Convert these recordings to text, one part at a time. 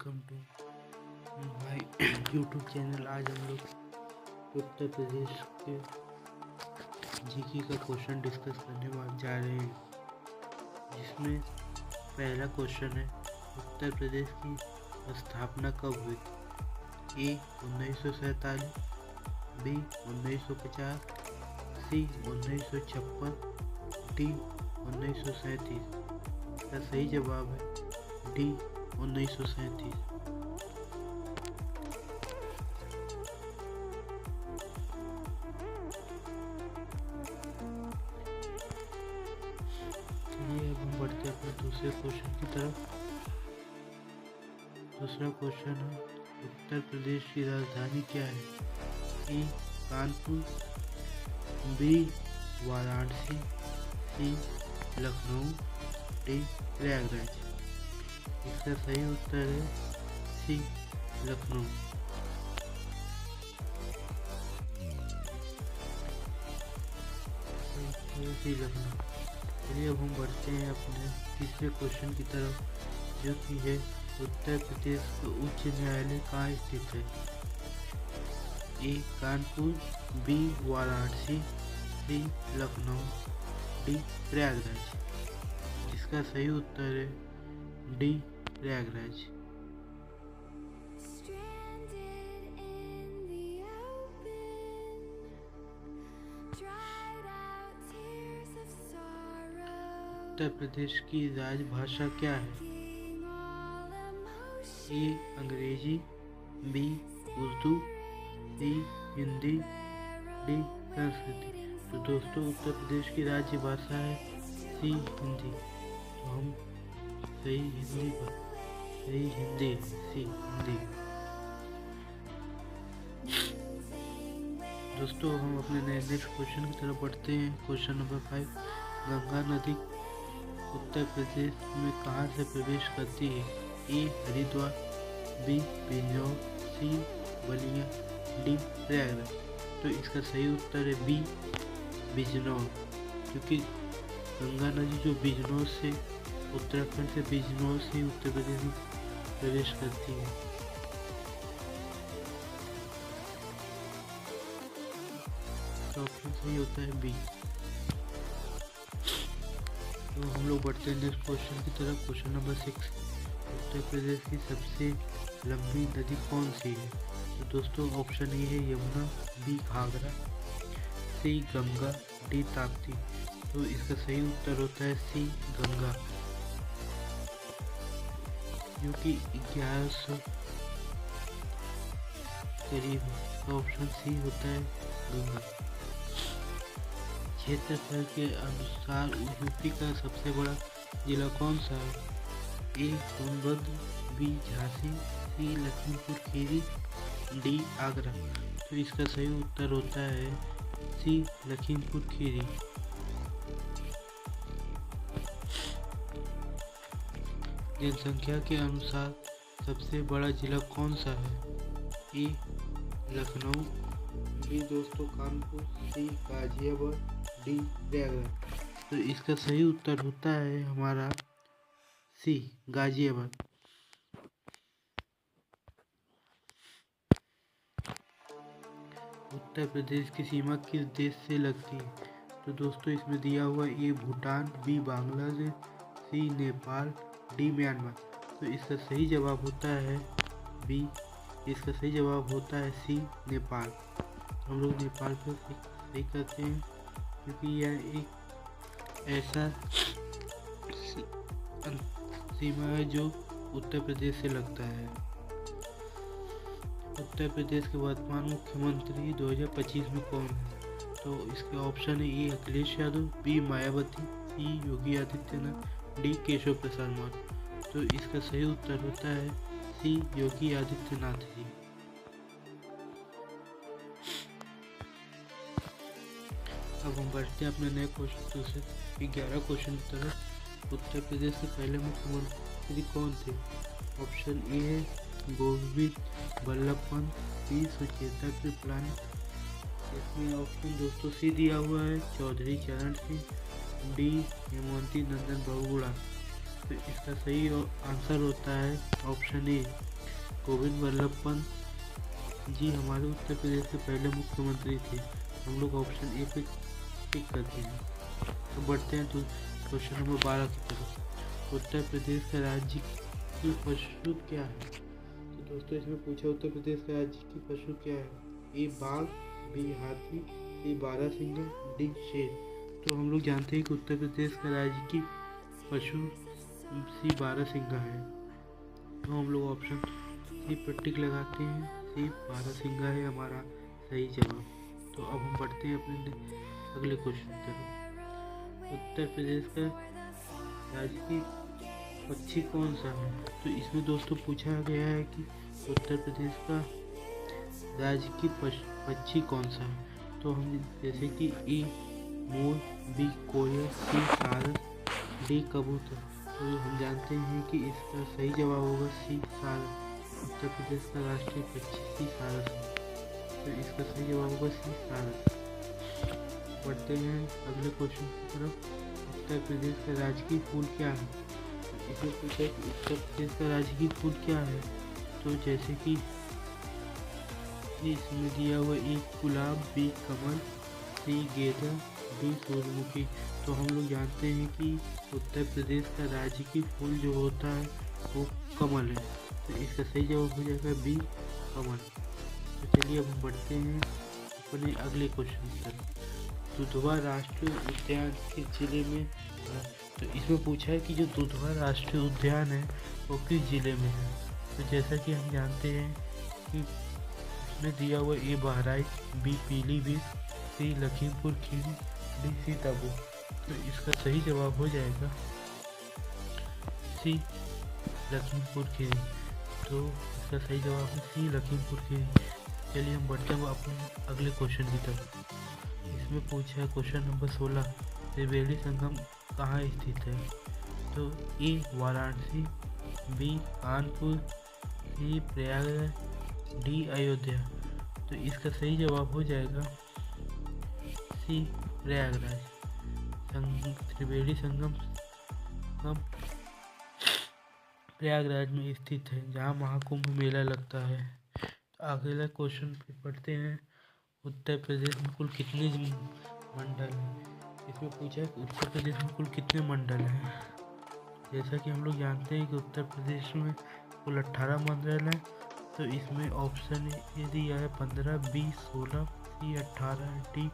Welcome to my YouTube channel. आज हम लोग उत्तर प्रदेश के जीके का क्वेश्चन डिस्कस करने जा रहे हैं, जिसमें पहला क्वेश्चन है उत्तर प्रदेश की स्थापना कब हुई? ए 1947, बी 1950, सी 1956, डी 1937। इसका सही जवाब है डी 1937। चलिए अब हम बढ़ते हैं अपने दूसरे क्वेश्चन की तरफ। दूसरा क्वेश्चन है उत्तर प्रदेश की राजधानी क्या है? ए कानपुर, बी वाराणसी, सी लखनऊ, डी प्रयागराज। इसका सही उत्तर है सी लखनऊ। सी लखनऊ। चलिए अब हम बढ़ते हैं अपने तीसरे क्वेश्चन की तरफ, जो कि है उत्तर प्रदेश का उच्च न्यायालय कहाँ स्थित है? ए कानपुर, बी वाराणसी, सी लखनऊ, डी प्रयागराज। इसका सही उत्तर है डी प्रयागराज। उत्तर प्रदेश की राजभाषा क्या है? ए अंग्रेजी, बी उर्दू, सी हिंदी, डी संस्कृत। तो दोस्तों उत्तर प्रदेश की राज्य भाषा है सी हिंदी। तो हम सही हिंदी सी हिंदी। दोस्तों हम अपने नेक्स्ट क्वेश्चन की तरफ बढ़ते हैं। क्वेश्चन नंबर 5, गंगा नदी उत्तर प्रदेश में कहाँ से प्रवेश करती है? ए हरिद्वार, बी बिजनौर, सी बलिया, डी प्रयागराज। तो इसका सही उत्तर है बी बिजनौर, क्योंकि गंगा नदी जो बिजनौर से उत्तराखंड से बिजनौर से उत्तर प्रदेश में प्रवेश करती है। तो ऑप्शन सही होता है बी। तो हम लोग बढ़ते हैं नेक्स्ट क्वेश्चन की तरफ। क्वेश्चन नंबर 6, उत्तर प्रदेश की सबसे लंबी नदी कौन सी है? तो दोस्तों ऑप्शन ए है यमुना, बी घाघरा, सी गंगा, डी ताप्ती। तो इसका सही उत्तर होता है सी गंगा, जो कि 1100 करीब है। तो ऑप्शन सी होता है गंगा। क्षेत्रफल के अनुसार यूपी का सबसे बड़ा जिला कौन सा है? ए सोनभद्र, बी झांसी, सी लखीमपुर खीरी, डी आगरा। तो इसका सही उत्तर होता है सी लखीमपुर खीरी। जनसंख्या के अनुसार सबसे बड़ा जिला कौन सा है? ए लखनऊ, बी दोस्तों कानपुर, सी गाजियाबाद, डी प्रयागराज। तो इसका सही उत्तर होता है हमारा सी गाजियाबाद। उत्तर प्रदेश की सीमा किस देश से लगती है? तो दोस्तों इसमें दिया हुआ ए भूटान, बी बांग्लादेश, सी नेपाल, डी म्यांमार। तो इसका सही जवाब होता है बी। इसका सही जवाब होता है सी नेपाल। हम लोग नेपाल को सही करते हैं, क्योंकि यह एक ऐसा सीमा है जो उत्तर प्रदेश से लगता है। उत्तर प्रदेश के वर्तमान मुख्यमंत्री 2025 में कौन है? तो इसके ऑप्शन है ए अखिलेश यादव, बी मायावती, सी योगी आदित्यनाथ, डी केशव प्रसाद मौर्य। तो इसका सही उत्तर होता है सी योगी आदित्यनाथ जी। अब हम बढ़ते हैं अपने नए क्वेश्चन से 11 क्वेश्चन की तरफ। उत्तर प्रदेश के पहले मुख्यमंत्री कौन थे? ऑप्शन ए है गोविंद बल्लभ पंत, बी सुचेता कृपलानी। इसमें ऑप्शन दोस्तों सी दिया हुआ है चौधरी चरण सिंह, डी हेमवती नंदन बहुगुणा। तो इसका सही आंसर होता है ऑप्शन ए गोविंद वल्लभ पंत जी हमारे उत्तर प्रदेश के पहले मुख्यमंत्री थे। हम लोग ऑप्शन ए पे टिक करते हैं। तो बढ़ते हैं तो क्वेश्चन नंबर 12 की तरफ। उत्तर प्रदेश का राज्य की पशु क्या है? तो दोस्तों इसमें पूछा उत्तर प्रदेश का राज्य की पशु क्या है? ए बाघ, बी हाथी, सी बारहसिंगा, डी शेर। तो हम लोग जानते हैं कि उत्तर प्रदेश का राज्य की पशु सी बारहसिंगा है। तो हम लोग ऑप्शन सी पर टिक लगाते हैं। सी बारहसिंगा है हमारा सही जवाब। तो अब हम बढ़ते हैं अपने अगले क्वेश्चन की तरफ। उत्तर प्रदेश का राजकीय पक्षी कौन सा है? तो इसमें दोस्तों पूछा गया है कि उत्तर प्रदेश का राजकीय पक्षी कौन सा है? तो हम जैसे कि ए मोर, बी कोयल, सी सारस, डी कबूतर। तो हम जानते हैं कि इसका सही जवाब होगा सी सारस। उत्तर प्रदेश का राष्ट्रीय पक्षी सी सारस है। तो इसका सही जवाब होगा सी सारस। बढ़ते हैं अगले क्वेश्चन की तरफ। उत्तर प्रदेश का राजकीय फूल क्या है? इसमें पूछा कि उत्तर प्रदेश का राजकीय फूल क्या है? तो जैसे कि इसमें दिया हुआ एक गुलाब, बी कमल, सी गेंदा, डी सूरजमुखी। तो हम लोग जानते हैं कि उत्तर प्रदेश का राजकीय फूल जो होता है वो कमल है। तो इसका सही जवाब हो जाएगा बी कमल। तो चलिए अब हम बढ़ते हैं अपने अगले क्वेश्चन की तरफ। दुधवा राष्ट्रीय उद्यान किस जिले में है? तो इसमें पूछा है कि जो दुधवा राष्ट्रीय उद्यान है वो किस जिले में है? तो जैसा कि हम जानते हैं कि इसमें दिया हुआ ए बहराइच, बी पीलीभीत, सी लखीमपुर खीरी, डी सीतापुर। तो इसका सही जवाब हो जाएगा सी लखीमपुर खीरी। तो इसका सही जवाब है सी लखीमपुर खीरी। चलिए हम बढ़ते हैं अपने अगले क्वेश्चन की तरफ। इसमें पूछा है क्वेश्चन नंबर 16, त्रिवेणी संगम कहाँ स्थित है? तो ए वाराणसी, बी कानपुर, सी प्रयागराज, डी अयोध्या। तो इसका सही जवाब हो जाएगा सी प्रयागराज। त्रिवेणी संगम प्रयागराज में स्थित है जहाँ महाकुंभ मेला लगता है। तो अगला क्वेश्चन पे पढ़ते हैं। उत्तर प्रदेश में कुल कितने मंडल हैं? इसमें पूछा है कि उत्तर प्रदेश में कुल कितने मंडल हैं? जैसा कि हम लोग जानते हैं कि उत्तर प्रदेश में कुल 18 मंडल हैं। तो इसमें ऑप्शन ए दिया है 15, बी 16, सी 18, डी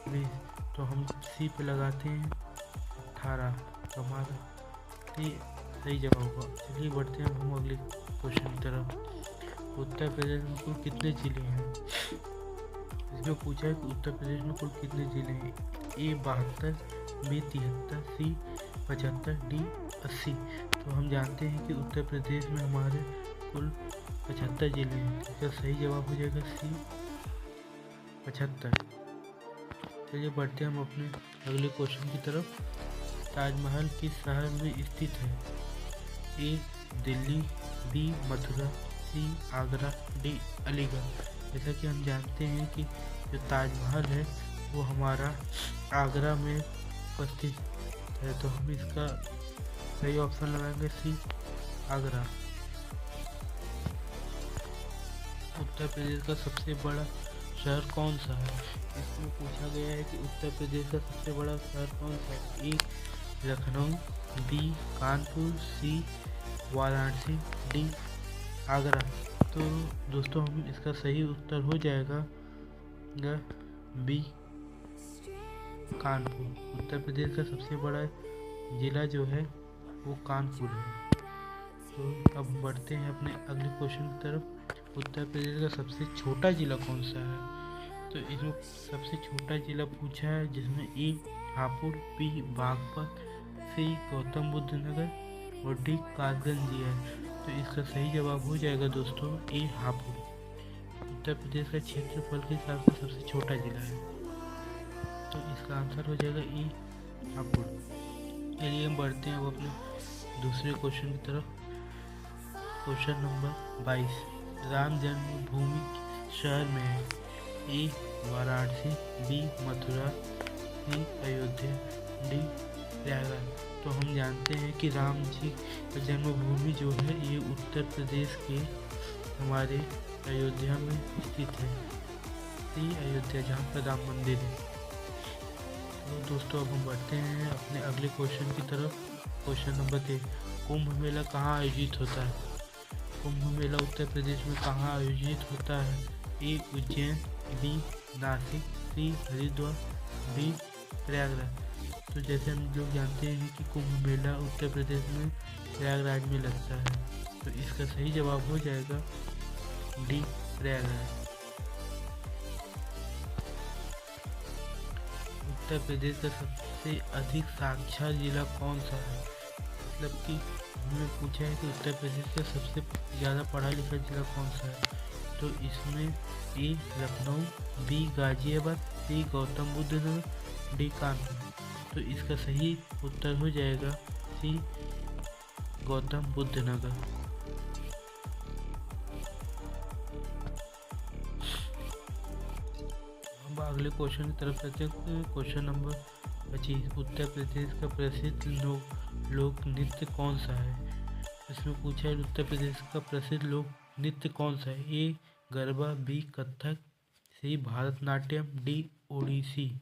20। तो हम सी पे लगाते हैं 18। तो हमारा सही जवाब होगा। चलिए बढ़ते हैं हम अगले क्वेश्चन की तरफ। उत्तर प्रदेश में कुल कितने जिले हैं? इसमें पूछा है कि उत्तर प्रदेश में कुल कितने जिले हैं? ए 72, बी 73, सी 75, डी 80। तो हम जानते हैं कि उत्तर प्रदेश में हमारे कुल 75 जिले हैं। इसका सही जवाब हो जाएगा सी 75। चलिए बढ़ते हैं हम अपने अगले क्वेश्चन की तरफ। ताजमहल किस शहर में स्थित है? ए दिल्ली, बी मथुरा, सी आगरा, डी अलीगढ़। जैसा कि हम जानते हैं कि जो ताजमहल है वो हमारा आगरा में उपस्थित है। तो हम इसका सही ऑप्शन लगाएंगे सी आगरा। उत्तर प्रदेश का सबसे बड़ा शहर कौन सा है? इसमें पूछा गया है कि उत्तर प्रदेश का सबसे बड़ा शहर कौन सा है? ए लखनऊ, बी कानपुर, सी वाराणसी, डी आगरा। तो दोस्तों हम इसका सही उत्तर हो जाएगा बी कानपुर। उत्तर प्रदेश का सबसे बड़ा ज़िला जो है वो कानपुर है। तो अब बढ़ते हैं अपने अगले क्वेश्चन की तरफ। उत्तर प्रदेश का सबसे छोटा ज़िला कौन सा है? तो इसमें सबसे छोटा ज़िला पूछा है जिसमें ए हापुड़, बी बागपत, सी गौतम बुद्ध नगर और डी कासगंज दिया है। तो इसका सही जवाब हो जाएगा दोस्तों ए हापुड़। उत्तर प्रदेश का क्षेत्रफल के हिसाब से सबसे छोटा जिला है। तो इसका आंसर हो जाएगा ए हापुड़। चलिए हम बढ़ते हैं अब अपने दूसरे क्वेश्चन की तरफ। क्वेश्चन नंबर 22, राम जन्मभूमि शहर में है? ए वाराणसी, बी मथुरा, सी अयोध्या, डी प्रयागराज। तो हम जानते हैं कि राम जी का जन्मभूमि जो है ये उत्तर प्रदेश के हमारे अयोध्या में स्थित है। सी अयोध्या, जहाँ पर राम मंदिर है। तो दोस्तों अब हम बढ़ते हैं अपने अगले क्वेश्चन की तरफ। क्वेश्चन नंबर 3, कुंभ मेला कहाँ आयोजित होता है? कुंभ मेला उत्तर प्रदेश में कहाँ आयोजित होता है? ए उज्जैन, बी नासिक, सी हरिद्वार, डी प्रयागराज। तो जैसे हम लोग जानते हैं कि कुंभ मेला उत्तर प्रदेश में प्रयागराज में लगता है, तो इसका सही जवाब हो जाएगा डी प्रयागराज। उत्तर प्रदेश का सबसे अधिक साक्षर जिला कौन सा है? मतलब कि हमने पूछा है कि उत्तर प्रदेश का सबसे ज़्यादा पढ़ा लिखा जिला कौन सा है, तो इसमें ए लखनऊ, बी गाजियाबाद, सी गौतम बुद्ध नगर, डी कानपुर। तो इसका सही उत्तर हो जाएगा सी गौतम बुद्ध नगर। अब अगले क्वेश्चन की तरफ चलते हैं। क्वेश्चन नंबर 25, उत्तर प्रदेश का प्रसिद्ध लोक नृत्य कौन सा है? इसमें पूछा है उत्तर प्रदेश का प्रसिद्ध लोक नृत्य कौन सा है? ए गरबा, बी कथक, सी भारतनाट्यम, डी ओडिसी।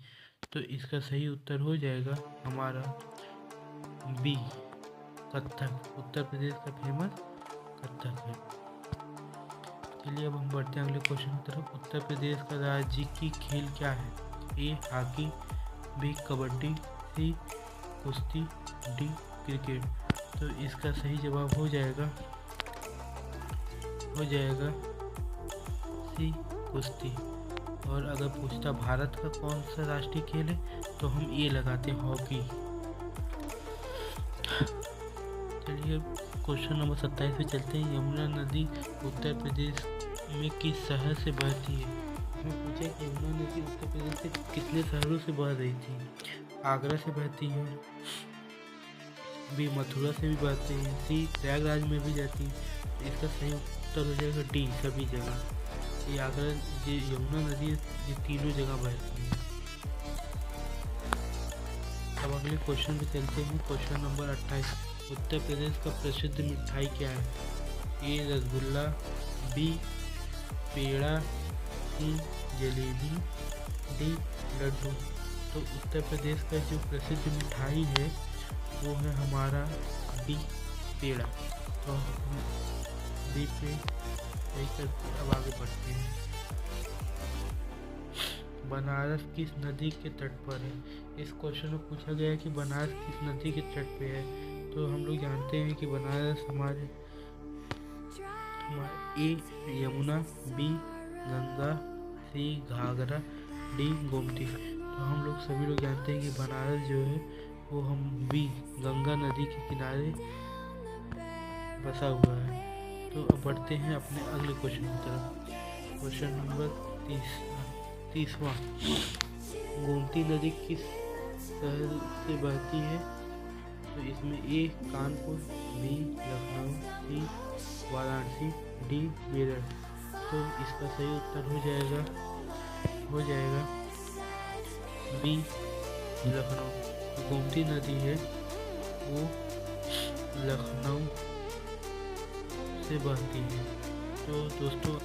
तो इसका सही उत्तर हो जाएगा हमारा बी कथक। उत्तर प्रदेश का फेमस कथक है। चलिए अब हम बढ़ते हैं अगले क्वेश्चन की तरफ। उत्तर प्रदेश का राज्य की खेल क्या है? ए हॉकी, बी कबड्डी, सी कुश्ती, डी क्रिकेट। तो इसका सही जवाब हो जाएगा सी कुश्ती। और अगर पूछता भारत का कौन सा राष्ट्रीय खेल है, तो हम ये लगाते हैं हॉकी। चलिए क्वेश्चन नंबर 27 पे चलते हैं। यमुना नदी उत्तर प्रदेश में किस शहर से बहती है? इसमें पूछा कि यमुना नदी उत्तर प्रदेश से कितने शहरों से बह रही थी? आगरा से बहती है, बी मथुरा से भी बहती है, सी प्रयागराज में भी जाती है। इसका सही उत्तर हो जाएगा डी सभी जगह। ये आगरा, ये यमुना नदी, ये तीनों जगह बहती है। अब अगले क्वेश्चन पे चलते हैं। क्वेश्चन नंबर 28, उत्तर प्रदेश का प्रसिद्ध मिठाई क्या है? ए रसगुल्ला, बी पेड़ा, सी जलेबी, डी लड्डू। तो उत्तर प्रदेश का जो प्रसिद्ध मिठाई है वो है हमारा बी पेड़ा। तो हम बी पे सही करके अब आगे बढ़ते हैं। बनारस किस नदी के तट पर है? इस क्वेश्चन में पूछा गया है कि बनारस किस नदी के तट पे है। तो हम लोग जानते हैं कि बनारस हमारे ए यमुना, बी गंगा, सी घाघरा, डी गोमती। तो हम लोग सभी लोग जानते हैं कि बनारस जो है वो हम बी गंगा नदी के किनारे बसा हुआ है। तो अब बढ़ते हैं अपने अगले क्वेश्चन की तरफ। क्वेश्चन नंबर 30वां, गोमती नदी किस शहर से बहती है? तो इसमें ए कानपुर, बी लखनऊ, सी वाराणसी, डी मेरठ। तो इसका सही उत्तर हो जाएगा बी लखनऊ। गोमती नदी है वो लखनऊ से बहती है। तो दोस्तों